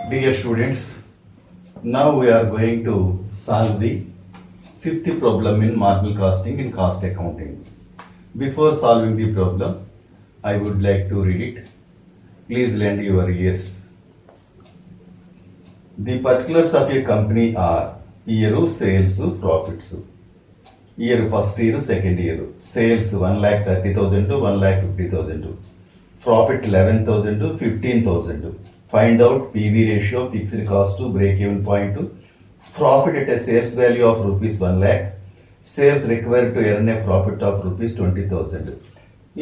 Dear students, now we are going to solve the fifth problem in marginal costing in cost accounting. Before solving the problem, I would like to read it. Please lend your ears. The particulars of a company are year sales, profits. Year first year, second year. Sales 1,30,000 to 1,50,000. Profit 11,000 to 15,000. Find out PV ratio, fixed cost to break even point. Profit at a sales value of rupees 1 lakh. Sales required to earn a profit of rupees 20,000.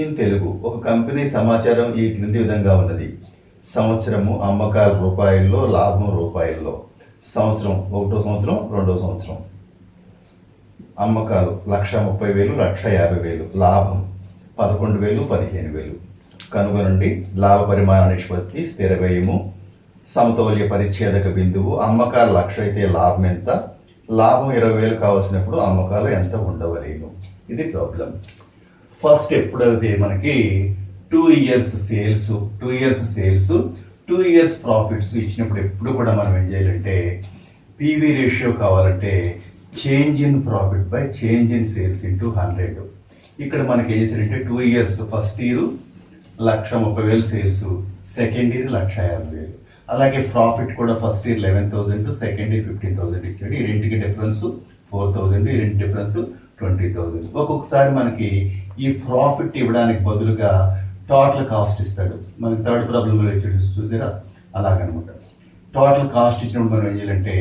In Telugu ఒక company సమాచారం ఈ క్రింది విధంగా ఉన్నది. సంవత్సరము అమ్మకాలు రూపాయల్లో, లాభం రూపాయల్లో. సంవత్సరం ఒకటో సంవత్సరం, రెండో సంవత్సరం. అమ్మకాలు 1,30,000, 1,50,000. లాభం 11,000, 15,000. కనుగొనండి లాభ పరిమాణ నిష్పత్తి, స్థిర వ్యయము, సమతౌల్య పరిచ్ఛేదక బిందువు. అమ్మకాలు 1,00,000 అయితే లాభం ఎంత? లాభం 20,000 కావాల్సినప్పుడు అమ్మకాలు ఎంత ఉండవలేను? ఇది ప్రాబ్లం. ఫస్ట్ ఎప్పుడైతే మనకి 2 years సేల్స్, 2 years ప్రాఫిట్స్ ఇచ్చినప్పుడు ఎప్పుడు కూడా మనం ఏం చేయాలంటే పీవీ రేషియో కావాలంటే change in profit by change in sales into 100. ఇక్కడ మనకి ఏం చేశారంటే 2 years first year 1,30,000 sales, second year 1,50,000. అలాగే ప్రాఫిట్ కూడా ఫస్ట్ ఇయర్ 11,000, సెకండ్ ఇయర్ 15,000 ఇచ్చాడు. ఈ రెండుకి డిఫరెన్స్ 4,000, ఈ రెండు డిఫరెన్స్ 20,000. ఒక్కొక్కసారి మనకి ఈ ప్రాఫిట్ ఇవ్వడానికి బదులుగా టోటల్ కాస్ట్ ఇస్తాడు. మనకి థర్డ్ ప్రాబ్లంలో ఇచ్చాడు చూసారా, అలాగనమాట. టోటల్ కాస్ట్ ఇచ్చినప్పుడు మనం ఏం చేయాలంటే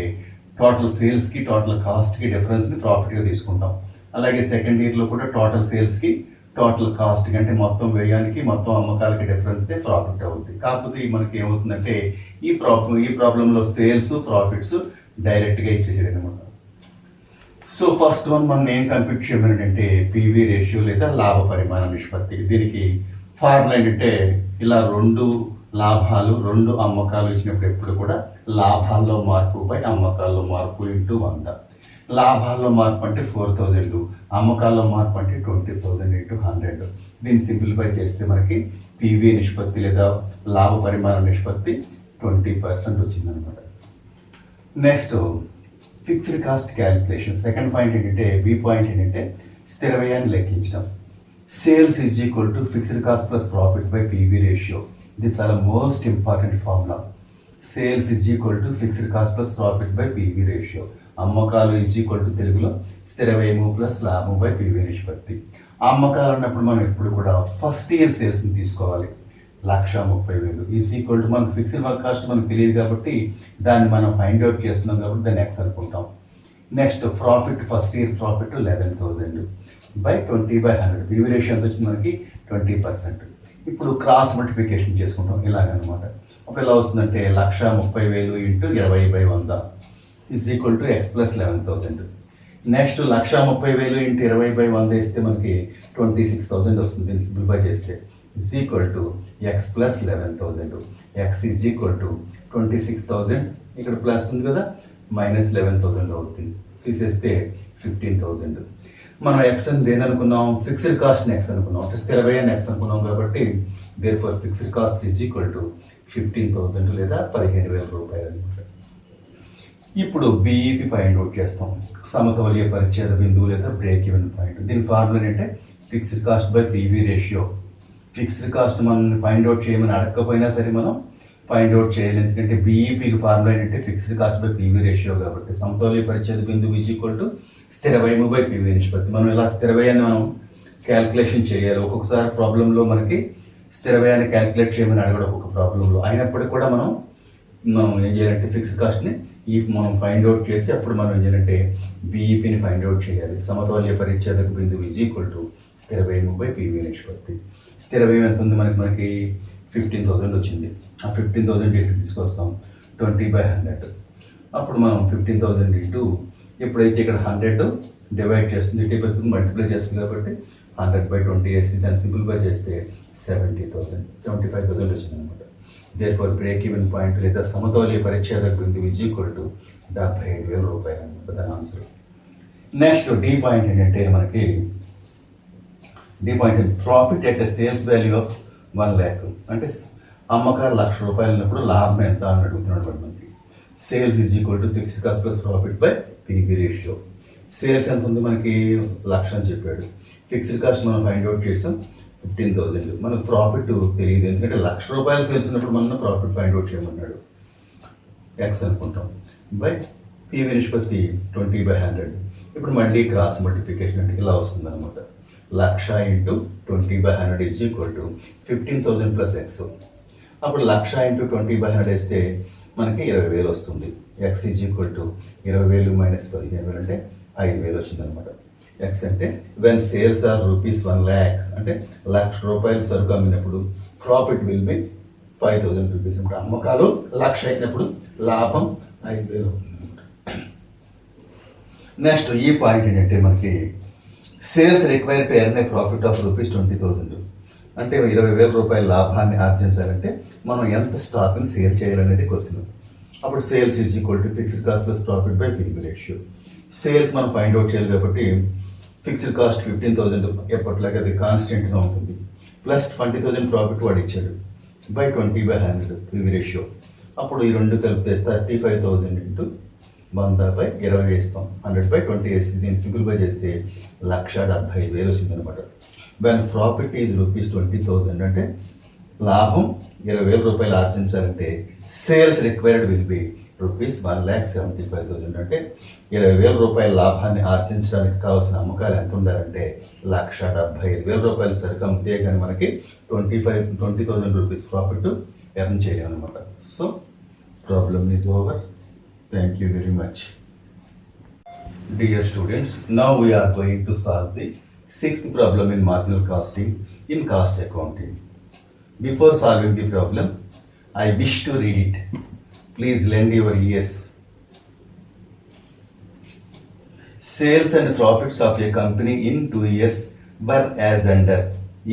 టోటల్ సేల్స్కి టోటల్ కాస్ట్కి డిఫరెన్స్ని ప్రాఫిట్గా తీసుకుంటాం. అలాగే సెకండ్ ఇయర్లో కూడా టోటల్ సేల్స్కి టోటల్ కాస్ట్ అంటే మొత్తం వ్యయానికి మొత్తం అమ్మకాలకి డిఫరెన్సే ప్రాఫిట్ అవుతుంది. కాకపోతే మనకి ఏమవుతుందంటే ఈ ప్రాబ్లంలో సేల్స్ ప్రాఫిట్స్ డైరెక్ట్గా ఇచ్చేసాడు అనమాట. సో ఫస్ట్ వన్ మనం ఏం కంప్యూట్ చేయమనంటే పీవీ రేషియో లేదా లాభ పరిమాణ నిష్పత్తి. దీనికి ఫార్ములా ఏంటంటే ఇలా 2 లాభాలు 2 అమ్మకాలు ఇచ్చినప్పుడు ఎప్పుడు కూడా లాభాల్లో మార్పు బై అమ్మకాల్లో మార్పు ఇంటూ 100. లాభాల్లో మార్పు అంటే 4,000, అమ్మకాల్లో మార్పు అంటే 20,000 ఇంటూ 100. దీన్ని సింప్లిఫై చేస్తే మనకి పీవీ నిష్పత్తి లేదా లాభ పరిమాణ నిష్పత్తి 20% వచ్చిందనమాట. Next fixed cost calculation. Second point ఏంటంటే బి పాయింట్ ఏంటంటే స్థిర వ్యయాన్ని లెక్కించడం. Sales is equal to fixed cost plus profit by PV ratio. ఇది చాలా most important formula. Sales is equal to fixed cost plus profit by PV ratio. అమ్మకాలు is equal to తెలుగులో స్థిర వ్యయము ప్లస్ లాభం బై పీవీ నిష్పత్తి. అమ్మకాలు అన్నప్పుడు మనం ఎప్పుడు కూడా ఫస్ట్ ఇయర్ సేల్స్ని తీసుకోవాలి. 1,30,000 ఈజ్ ఈక్వల్ టు మనకు ఫిక్స్డ్ కాస్ట్ మనకు తెలియదు కాబట్టి దాన్ని మనం ఫైండ్ అవుట్ చేస్తున్నాం కాబట్టి దాన్ని ఎక్స్ అనుకుంటాం. Next profit first year profit 11,000 by 20/100. PV ratio ఎంత వచ్చింది మనకి 20%. ఇప్పుడు క్రాస్ మల్టిప్లికేషన్ చేసుకుంటాం ఇలాగనమాట. అప్పుడు ఎలా వస్తుందంటే 1,30,000 into 20/100 is equal to X plus 11,000. Next 1,30,000 into 20/100 వేస్తే మనకి 26,000 వస్తుంది. దీన్ని సింప్లిఫై చేస్తే is equal to X plus 11,000. X is equal to 26,000, ఇక్కడ ప్లస్ ఉంది కదా, మైనస్ 11,000 అవుతుంది. తీసేస్తే 15,000. మనం ఎక్స్ అని దేని అనుకున్నాం? ఫిక్స్డ్ కాస్ట్ని ఎక్స్ అనుకున్నాం, అంటే స్థిర వ్యయాన్ని ఎక్స్ అనుకున్నాం కాబట్టి therefore fixed cost is equal to 15,000 లేదా 15,000 రూపాయలు అనమాట. ఇప్పుడు బిఈపి ఫైండ్ అవుట్ చేస్తాం. సమతౌల్య పరిచ్ఛేద బిందువు లేదా బ్రేక్ ఈవెన్ పాయింట్. దీని ఫార్ములా ఏంటంటే fixed cost by PV ratio. Fixed cost మనం ఫైండ్ అవుట్ చేయమని అడగకపోయినా సరే మనం ఫైండ్ అవుట్ చేయాలి. ఎందుకంటే బీఈపీకి ఫార్ములా ఏంటంటే fixed cost by PV ratio కాబట్టి సమతౌల్య పరిచ్ఛేద బిందువు ఈజ్ ఈక్వల్ టు స్థిర వ్యయము బై పీవీ నిష్పత్తి. మనం ఇలా స్థిర వ్యయాన్ని మనం క్యాల్కులేషన్ చేయాలి. ఒక్కొక్కసారి ప్రాబ్లంలో మనకి స్థిర వ్యయాన్ని క్యాల్కులేట్ చేయమని అడగడం ఒక్కొక్క ప్రాబ్లంలో. అయినప్పటికీ కూడా మనం ఏం చేయాలంటే ఫిక్స్డ్ కాస్ట్ని మనం ఫైండ్ అవుట్ చేసి అప్పుడు మనం ఏం చేయాలంటే బీఈపీని ఫైండ్ అవుట్ చేయాలి. సమతౌల్య పరిచ్ఛేదక బిందువు ఈజ్ ఈక్వల్ టు స్థిర వ్యయము బై పీవీ నిష్పత్తి. స్థిర వ్యయం ఎంత ఉంది మనకి 15,000 వచ్చింది. ఆ 15,000 ఇటు తీసుకొస్తాం 20/100. అప్పుడు మనం 15,000 ఇంటూ ఎప్పుడైతే ఇక్కడ 100 డివైడ్ చేస్తుంది, 80% మల్టిప్లై చేస్తుంది కాబట్టి 100/20 వేసి దాన్ని సింప్లిఫై చేస్తే 75,000 వచ్చింది అనమాట. Therefore break even point లేదా సమతౌల్య పరిచ్ఛేదక బిందువు ఈజ్ ఈక్వల్ టు 75,000 రూపాయలు అనమాట దాని ఆన్సర్. నెక్స్ట్ డి పాయింట్ ఏంటంటే మనకి D point profit at sales value of 1 lakh. అంటే అమ్మకాలు ₹1,00,000 ఉన్నప్పుడు లాభం ఎంత అని అడుగుతున్నాడు వాడు మనకి. Sales is equal to fixed cost plus profit by PV ratio. Sales ఎంత ఉంది మనకి 1,00,000 అని చెప్పాడు. ఫిక్స్డ్ కాస్ట్ మనం ఫైండ్ అవుట్ చేసాం 15,000. మనకు ప్రాఫిట్ తెలియదు, ఎందుకంటే ₹1,00,000 సేల్స్ ఉన్నప్పుడు మనం ప్రాఫిట్ ఫైండ్ అవుట్ చేయమన్నాడు. ఎక్స్ అనుకుంటాం బై పీవీ నిష్పత్తి 20/100. ఇప్పుడు మళ్ళీ క్రాస్ మల్టిప్లికేషన్ అంటే ఇలా వస్తుంది అనమాట. 1,00,000 into 20/100 is equal to 15,000 plus X. అప్పుడు 1,00,000 ఇంటూ 20/100 వేస్తే మనకి 20,000 వస్తుంది. X is equal to 20,000 minus 15,000 అంటే 5,000 వచ్చింది అనమాట. ఎక్స్ అంటే వెన్ సేల్స్ ఆర్ ₹1,00,000 అంటే ₹1,00,000 సరుకు అమ్మినప్పుడు ప్రాఫిట్ విల్ బి 5,000 రూపీస్. అంటే అమ్మకాలు 1,00,000 అయినప్పుడు లాభం 5,000 అవుతుంది. నెక్స్ట్ ఈ పాయింట్ ఏంటంటే మనకి sales require to earn A profit of ₹20,000 అంటే ₹20,000 లాభాన్ని ఆర్జించాలంటే మనం ఎంత స్టాక్ని సేల్ చేయాలనేది క్వశ్చన్. అప్పుడు sales is equal to fixed cost plus profit by PV ratio. Sales మనం ఫైండ్ అవుట్ చేయాలి కాబట్టి ఫిక్స్డ్ కాస్ట్ 15,000 ఎప్పటిలాగా అది కాన్స్టెంట్గా ఉంటుంది, ప్లస్ 20,000 ప్రాఫిట్ వాడు ఇచ్చాడు బై 20/100 పీవీ రేషియో. అప్పుడు ఈ రెండు కలిపితే 35,000 ఇంటూ 100/20 వేస్తాం. 100/20 వేసి దీన్ని సింప్లిఫై చేస్తే 1,75,000 వచ్చింది అనమాట. వెన్ ప్రాఫిట్ ఈజ్ ₹20,000 అంటే లాభం ₹20,000 ఆర్జించాలంటే సేల్స్ రిక్వైర్డ్ విల్ బి ₹1,75,000 అంటే ₹20,000 లాభాన్ని ఆర్జించడానికి కావాల్సిన అమ్మకాలు ఎంత ఉండాలంటే ₹1,75,000 సరుకు అమ్మితే కానీ మనకి ₹20,000 ప్రాఫిట్ ఎర్న్ చేయలేమన్నమాట. So problem is over. Thank you very much. Dear students, now we are going to solve the 6th problem in marginal costing in cost accounting. Before solving the problem, I wish to read it. Please lend your ears. Sales and profits of a company in 2 years were as under.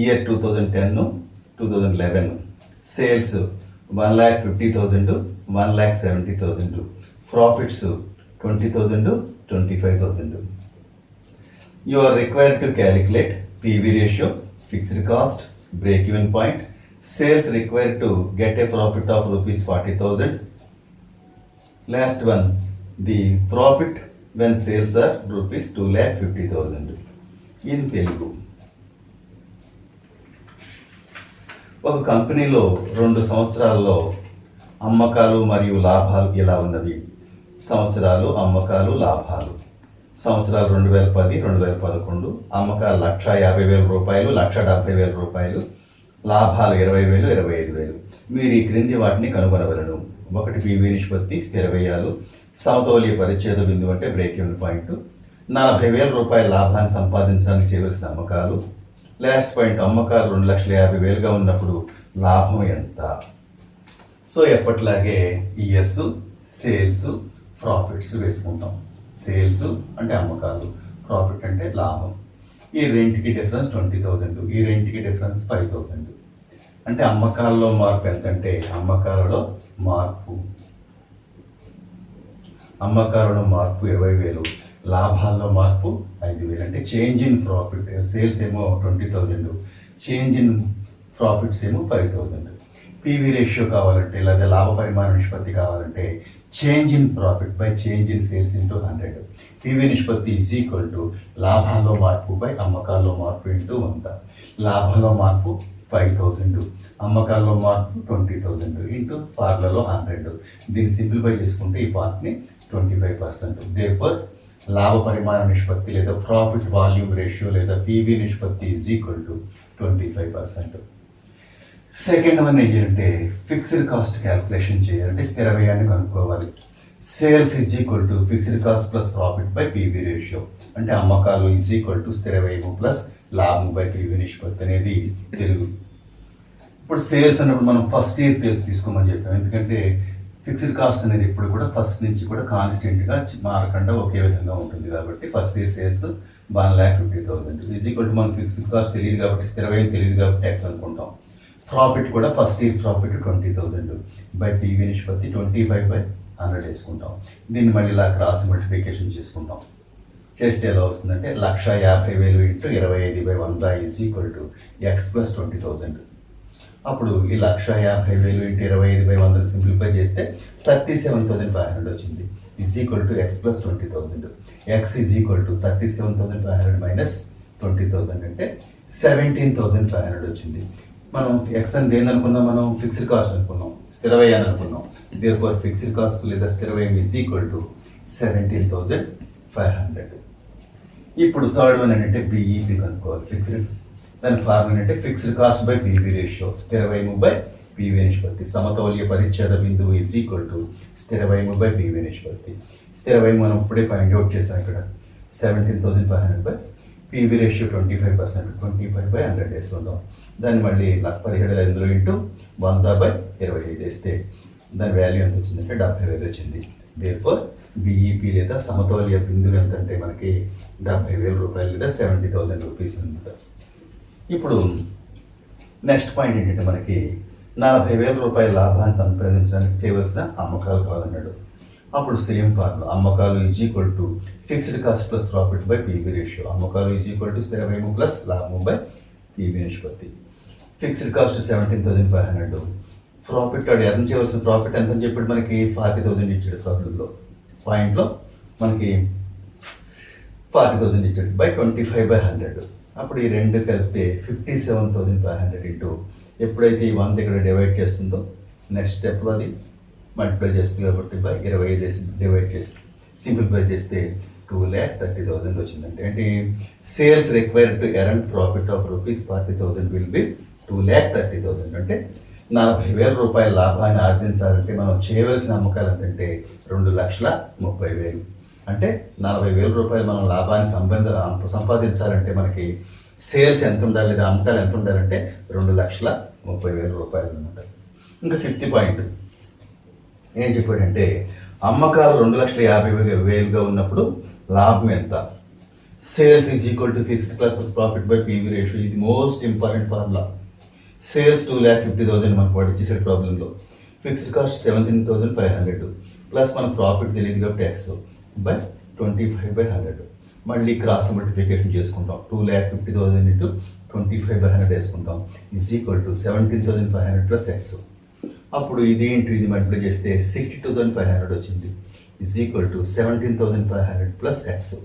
Year 2010, 2011. Sales 1,50,000, 1,70,000. Profits 20,000, 25,000. You are required to calculate PV ratio, fixed cost, break-even point. Sales required to get a profit of ₹40,000. Last one, the profit when sales are ₹2,50,000. In Telugu. ఒక కంపెనీలో 2 సంవత్సరాల్లో అమ్మకాలు మరియు లాభాలు ఎలా ఉన్నవి. సంవత్సరాలు అమ్మకాలు లాభాలు. సంవత్సరాలు 2010, 2011. అమ్మకాలు ₹150,000, ₹170,000, లాభాలు 20,000, 25,000. మీరు ఈ క్రింది వాటిని కనుగొనవలను. 1 పీవీ నిష్పత్తి స్థిర వ్యయాలు, సమతౌల్య పరిచ్ఛేద బిందువు అంటే బ్రేక్ ఈవెన్ పాయింట్, ₹40,000 లాభాన్ని సంపాదించడానికి చేయవలసిన అమ్మకాలు. లాస్ట్ పాయింట్ అమ్మకాలు 2,50,000గా ఉన్నప్పుడు లాభం ఎంత. సో ఎప్పటిలాగే ఇయర్స్, సేల్స్, ప్రాఫిట్స్ వేసుకుంటాం. సేల్స్ అంటే అమ్మకాలు, ప్రాఫిట్ అంటే లాభం. ఈ రెంటికి డిఫరెన్స్ 20,000, ఈ రెంటికి డిఫరెన్స్ 5,000. అంటే అమ్మకాల్లో మార్పు ఎంతంటే అమ్మకాలలో మార్పు 20,000, లాభాల్లో మార్పు 5,000. అంటే చేంజ్ ఇన్ ప్రాఫిట్. సేల్స్ ఏమో 20,000, చేంజ్ ఇన్ ప్రాఫిట్స్ ఏమో 5,000. పీవీ రేషియో కావాలంటే లేదా లాభ పరిమాణ నిష్పత్తి కావాలంటే change in profit by change in sales into 100. PV నిష్పత్తి ఈజ్ ఈక్వల్ టు లాభాల్లో మార్పు బై అమ్మకాల్లో మార్పు ఇంటూ 100. లాభంలో మార్పు 5,000, అమ్మకాల్లో మార్పు 20,000 ఇంటూ ఫార్ములాలో 100. దీన్ని సింప్లిఫై చేసుకుంటే ఈ పార్ట్ని 25%. దేర్ఫోర్ లాభ పరిమాణ నిష్పత్తి లేదా ప్రాఫిట్ వాల్యూమ్ రేషియో లేదా పీవీ నిష్పత్తి is equal to 25%. Second one ఏంటంటే ఫిక్స్డ్ కాస్ట్ క్యాల్కులేషన్ చేయాలంటే స్థిర వ్యయాన్ని కనుక్కోవాలి. Sales is equal to fixed cost plus profit by PV ratio. అంటే అమ్మకాలు ఈజ్ ఈక్వల్ టు స్థిర వ్యయము ప్లస్ లాభం బై పీవీ నిష్పత్తి అనేది తెలుగు. ఇప్పుడు సేల్స్ అన్నప్పుడు మనం ఫస్ట్ ఇయర్ సేల్స్ తీసుకోమని చెప్పాం, ఎందుకంటే ఫిక్స్డ్ కాస్ట్ అనేది ఇప్పుడు కూడా ఫస్ట్ నుంచి కూడా కాన్స్టెంట్గా మారకుండా ఒకే విధంగా ఉంటుంది కాబట్టి first year sales 1,50,000 is equal to మనం ఫిక్స్డ్ కాస్ట్ తెలియదు కాబట్టి స్థిర వ్యయం తెలియదు కాబట్టి ట్యాక్స్ అనుకుంటాం. ప్రాఫిట్ కూడా first year profit 20,000 by PV నిష్పత్తి 25/100 వేసుకుంటాం. దీన్ని మళ్ళీ ఇలా క్రాస్ మల్టిప్లికేషన్ చేసుకుంటాం. చేస్తే ఎలా వస్తుందంటే 1,50,000 into 25/100 is equal to X plus 20,000. అప్పుడు ఈ 1,50,000 ఇంటూ 25/100 సింప్లిఫై చేస్తే 37,500 వచ్చింది. Is equal to X plus 20,000. X is equal to 37,500 minus 20,000 అంటే 17,500 వచ్చింది. మనం ఎక్స్ అని దేని అనుకున్నాం, మనం ఫిక్స్డ్ కాస్ట్ అనుకున్నాం, స్థిర వ్యయాన్ని అనుకున్నాం. దేర్ఫోర్ ఫిక్స్డ్ కాస్ట్ లేదా స్థిర వ్యయం ఈజ్ ఈక్వల్ టు 17,500. ఇప్పుడు థర్డ్ వన్ ఏంటంటే బిఈపి కనుక్కోవాలి. ఫిక్స్డ్ దాని ఫార్ములా ఏంటంటే fixed cost by PV ratio, స్థిర వ్యయము బై పివి నిష్పత్తి. సమతౌల్య పరిచ్ఛేద బిందువు ఈజ్ ఈక్వల్ టు స్థిర వ్యయము బై పివి నిష్పత్తి. స్థిర వ్యయం మనం ఇప్పుడే ఫైండ్ అవుట్ చేసాం ఇక్కడ 17,500 బై పివి రేషియో 25%, 25/100 వేసుకుందాం. దాన్ని మళ్ళీ 17,500 ఇంటూ 100/25 వేస్తే దాని వాల్యూ ఎంత వచ్చిందంటే 70,000 వచ్చింది. దేర్ఫోర్ బిఈపి లేదా సమతౌల్య బిందువు ఎంత అంటే మనకి 70,000 రూపాయలు లేదా 70,000 రూపీస్ అనమాట. ఇప్పుడు నెక్స్ట్ పాయింట్ ఏంటంటే మనకి 40,000 రూపాయల లాభాన్ని సంపాదించడానికి చేయవలసిన అమ్మకాలు కావాలన్నాడు. అప్పుడు సేమ్ ఫార్ములా, అమ్మకాలు is equal to fixed cost plus profit by PV ratio. అమ్మకాలు ఈజ్ ఈక్వల్ టు స్థిర వ్యయము ప్లస్ లాభము బై పివి నిష్పత్తి. Fixed cost 17,500. ప్రాఫిట్ వాడు ఎర్న్ చేయవలసిన ప్రాఫిట్ ఎంత అని చెప్పాడు మనకి 40,000 ఇచ్చాడు. ప్రాఫిట్లో పాయింట్లో మనకి 40,000 ఇచ్చాడు బై 25/100. అప్పుడు ఈ రెండు కలిపితే 57,500 ఇంటూ ఎప్పుడైతే ఈ 100 ఇక్కడ డివైడ్ చేస్తుందో నెక్స్ట్ స్టెప్లో అది మల్టిప్లై చేస్తుంది కాబట్టి బై 25 డివైడ్ చేసి సింప్లిఫై చేస్తే 2,30,000 వచ్చిందంటే ఏంటి, sales required to earn profit of ₹40,000 will be 2,30,000. అంటే 40,000 రూపాయల లాభాన్ని ఆర్జించాలంటే మనం చేయవలసిన అమ్మకాలు ఏంటంటే 2,30,000. అంటే 40,000 రూపాయలు మనం లాభాన్ని సంపాదించాలంటే మనకి సేల్స్ ఎంత ఉండాలి లేదా అమ్మకాలు ఎంత ఉండాలంటే 2,30,000 రూపాయలు అనమాట. ఇంకా 5th పాయింట్ ఏం చెప్పాడంటే అమ్మకాలు 2,50,000గా ఉన్నప్పుడు లాభం ఎంత. Sales is equal to fixed cost plus profit by PV ratio. ఇది మోస్ట్ ఇంపార్టెంట్ ఫార్ములా. సేల్స్ 2,50,000 మనకు వాడు ఇచ్చేసాడు ప్రాబ్లంలో. ఫిక్స్డ్ కాస్ట్ 17,500 ప్లస్ మన ప్రాఫిట్ తెలియదు కాబట్టి ఎక్స్ బై 25/100. మళ్ళీ క్రాస్ మల్టిప్లికేషన్ చేసుకుంటాం. 2,50,000 ఇంటూ 25/100 వేసుకుంటాం. Is equal to 17,500 plus X. అప్పుడు ఇది ఇంటూ ఇది మల్టిప్లై చేస్తే 62,500 వచ్చింది. Is equal to 17,500 plus X.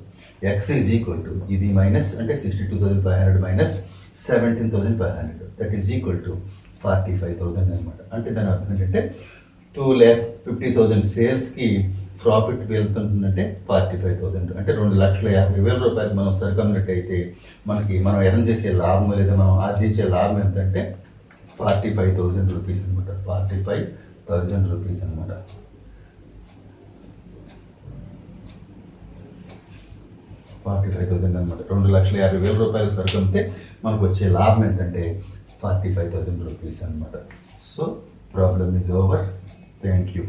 X is equal to ఇది మైనస్ అంటే 62,500 minus 17,500 that is equal to 45,000 అనమాట. అంటే దాని అర్థం ఏంటంటే 2,50,000 సేల్స్కి ప్రాఫిట్ వెళ్తుందంటే 45,000. అంటే 2,50,000 రూపాయలు మనం సరికమ్మినట్టయితే మనకి మనం ఎర్న్ చేసే లాభం లేదా మనం ఆర్జించే లాభం ఎంతంటే 45,000 రూపీస్ అనమాట. 45,000 రూపీస్ అనమాట. అనమాట 2,50,000 రూపాయలు సరుకుంటే మనకు వచ్చే లాభం ఏంటంటే 45,000 రూపీస్ అనమాట. So problem is over. Thank you.